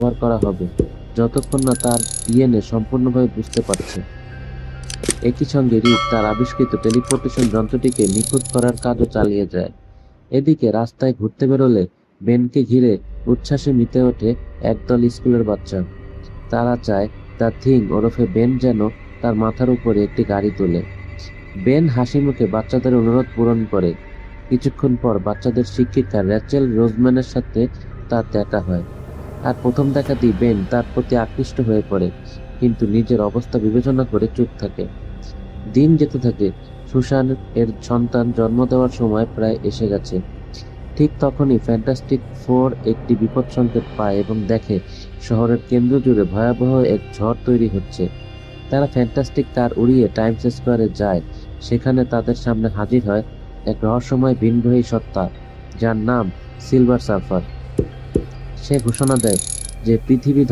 ব্যবহার করা হবে, যতক্ষণ না তার ডিএনএ সম্পূর্ণভাবে বুঝতে পারছে। একই সঙ্গে রিক তার আবিষ্কৃত টেলিপোর্টেশন যন্ত্রটিকে নিখুঁত করার কাজও চালিয়ে যায়। এদিকে রাস্তায় ঘুরতে বেরোলে বেনকে ঘিরে উচ্ছ্বাসে মেতে ওঠে একদল স্কুলের বাচ্চা। তারা চায় দ্য থিং ওরফে বেন যেন তার মাথার উপরে একটি গাড়ি তোলে। বেন হাসিমুখে বাচ্চাদের অনুরোধ পূরণ করে। কিছুক্ষণ পর বাচ্চাদের শিক্ষিকা র্যাচেল রোজম্যানের সাথে তার দেখা হয়। আর প্রথম দেখাতেই বেন তার প্রতি আকৃষ্ট হয়ে পড়ে, কিন্তু নিজের অবস্থা বিবেচনা করে চুপ থাকে। দিন যেতে থাকে। সুসান এর সন্তান জন্ম দেওয়ার সময় প্রায় এসে গেছে। ঠিক তখনই ফ্যান্টাস্টিক ফোর একটি বিপদ সংকেত পায় এবং দেখে শহরের কেন্দ্র জুড়ে ভয়াবহ এক ঝড় তৈরি হচ্ছে। তারা ফ্যান্টাস্টিক কার উড়িয়ে টাইমস স্কোয়ারে যায়। সেখানে তাদের সামনে হাজির হয় এক রহস্যময় ভিনগ্রহী সত্তা, যার নাম সিলভার সার্ফার। সে ঘোষণা দেয় যে পৃথিবী